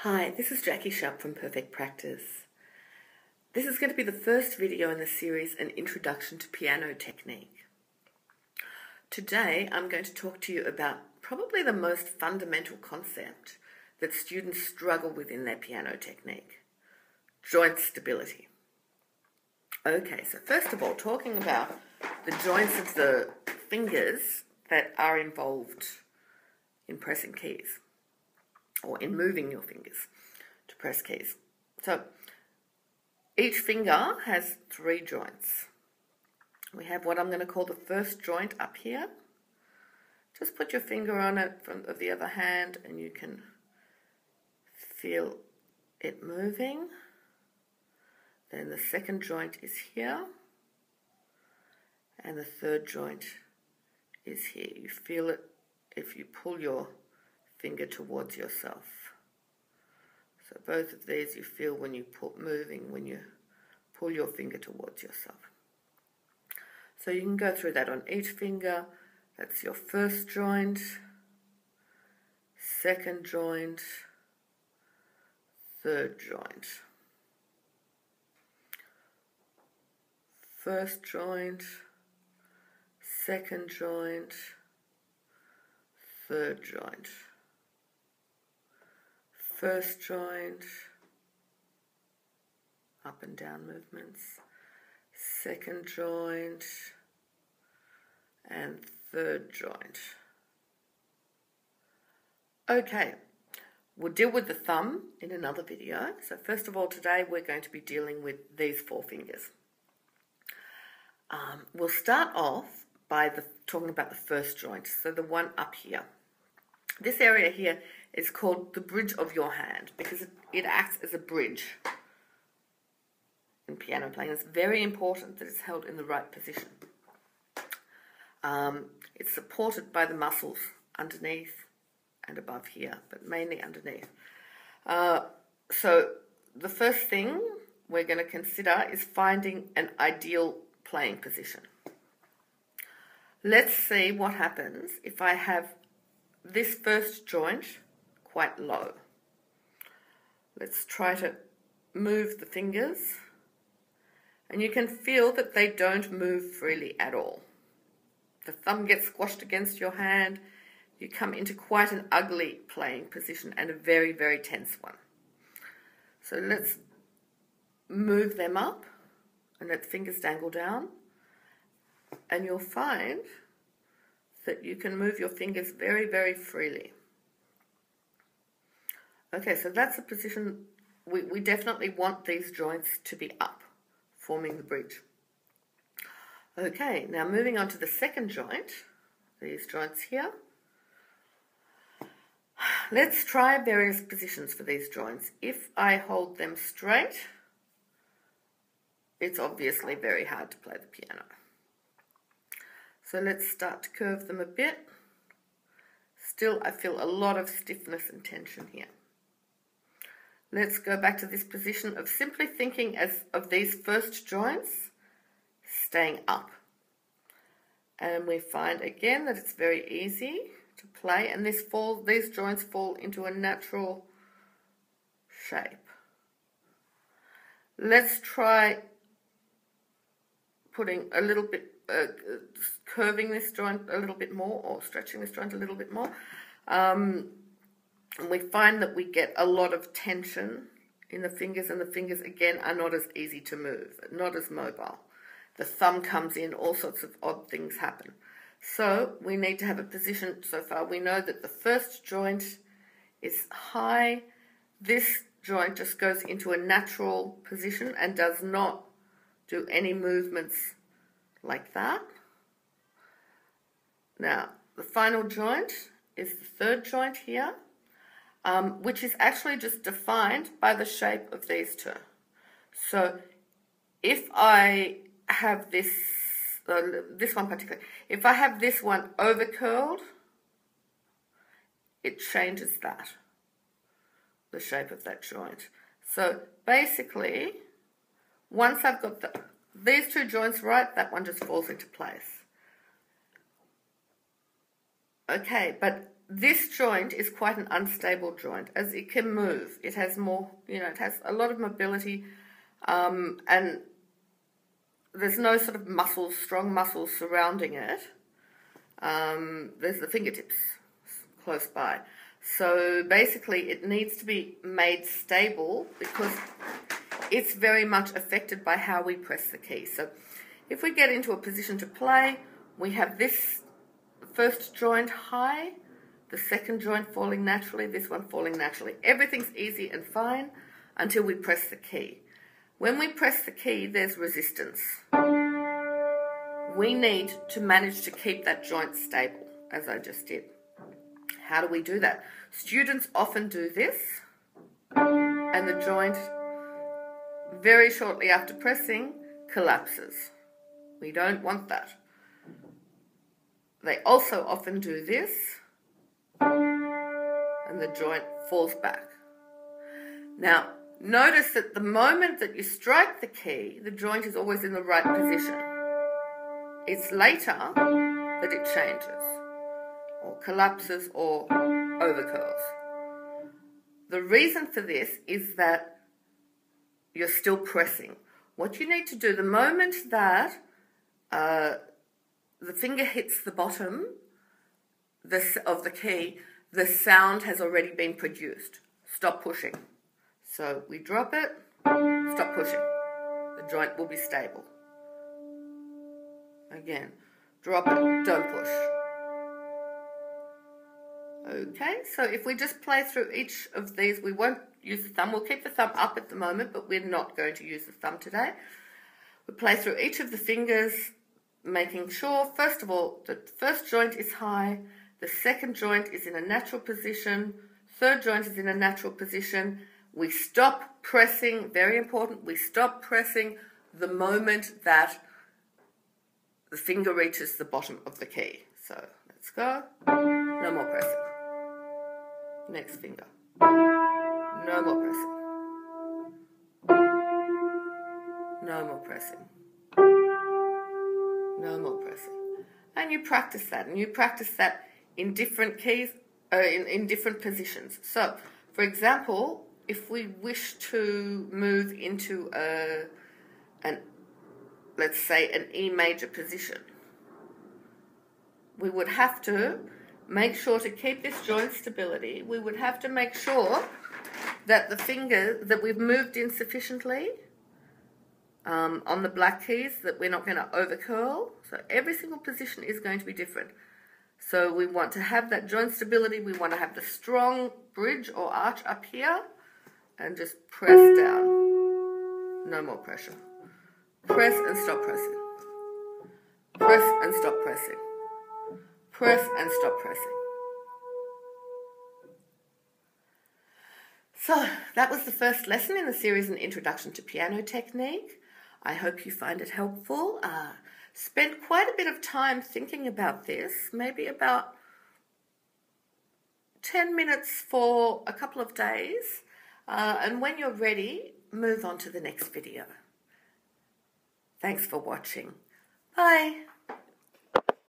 Hi, this is Jackie Sharp from Perfect Practice. This is going to be the first video in the series, An Introduction to Piano Technique. Today I'm going to talk to you about probably the most fundamental concept that students struggle with in their piano technique: joint stability. Okay, so first of all, talking about the joints of the fingers that are involved in pressing keys, or in moving your fingers to press keys. So each finger has 3 joints. We have what I'm going to call the first joint up here. Just put your finger on it from the other hand and you can feel it moving. Then the second joint is here, and the third joint is here. You feel it if you pull your finger towards yourself. So both of these you feel when you when you pull your finger towards yourself. So you can go through that on each finger. That's your first joint, second joint, third joint. First joint, second joint, third joint. First joint, up and down movements, second joint, and third joint. Okay, we'll deal with the thumb in another video. So first of all, today we're going to be dealing with these 4 fingers. We'll start off by talking about the first joint, so the one up here. This area here is called the bridge of your hand because it acts as a bridge in piano playing. It's very important that it's held in the right position. It's supported by the muscles underneath and above here, but mainly underneath. So the first thing we're going to consider is finding an ideal playing position. Let's see what happens if I have this first joint quite low. Let's try to move the fingers, and you can feel that they don't move freely at all. The thumb gets squashed against your hand. You come into quite an ugly playing position and a very, very tense one. So let's move them up and let the fingers dangle down, and you'll find that you can move your fingers very, very freely. Okay, so that's a position. We definitely want these joints to be up, forming the bridge. Okay, now moving on to the second joint, these joints here. Let's try various positions for these joints. If I hold them straight, it's obviously very hard to play the piano. So let's start to curve them a bit. Still, I feel a lot of stiffness and tension here. Let's go back to this position of simply thinking of these first joints staying up. And we find again that it's very easy to play, and these joints fall into a natural shape. Let's try putting a little bit, curving this joint a little bit more, or stretching this joint a little bit more. And we find that we get a lot of tension in the fingers, and the fingers again are not as easy to move, not as mobile. The thumb comes in, all sorts of odd things happen. So we need to have a position. So far we know that the first joint is high. This joint just goes into a natural position and does not do any movements like that. Now, the final joint is the third joint here, which is actually just defined by the shape of these two. So if I have this one particularly, if I have this one over curled, it changes the shape of that joint. So basically, once I've got these 2 joints right, that one just falls into place. Okay, but this joint is quite an unstable joint, as it can move. It has more, it has a lot of mobility, and there's no sort of muscles, strong muscles surrounding it. There's the fingertips close by. So basically it needs to be made stable because it's very much affected by how we press the key. So if we get into a position to play, we have this first joint high, the second joint falling naturally, this one falling naturally. Everything's easy and fine until we press the key. When we press the key, there's resistance. We need to manage to keep that joint stable, as I just did. How do we do that? Students often do this, and the joint, very shortly after pressing, collapses. We don't want that. They also often do this, and the joint falls back. Now, notice that the moment that you strike the key, the joint is always in the right position. It's later that it changes, or collapses, or overcurls. The reason for this is that you're still pressing. What you need to do, the moment that the finger hits the bottom of the key, the sound has already been produced. Stop pushing. So we drop it, stop pushing. The joint will be stable. Again, drop it, don't push. Okay, so if we just play through each of these, we won't use the thumb. We'll keep the thumb up at the moment, but we're not going to use the thumb today. We play through each of the fingers, making sure, first of all, the first joint is high, the second joint is in a natural position, third joint is in a natural position. We stop pressing, very important, we stop pressing the moment that the finger reaches the bottom of the key. So let's go. No more pressing. Next finger. No more pressing. No more pressing. No more pressing. And you practice that, and you practice that in different keys, in different positions. So, for example, if we wish to move into let's say an E major position, we would have to make sure to keep this joint stability. We would have to make sure that the finger, that we've moved in sufficiently on the black keys, that we're not going to overcurl. So every single position is going to be different. So we want to have that joint stability. We want to have the strong bridge or arch up here, and just press down. No more pressure. Press and stop pressing. Press and stop pressing. Press and stop pressing. So that was the first lesson in the series, An Introduction to Piano Technique. I hope you find it helpful. Spend quite a bit of time thinking about this, maybe about 10 minutes for a couple of days. And when you're ready, move on to the next video. Thanks for watching. Bye.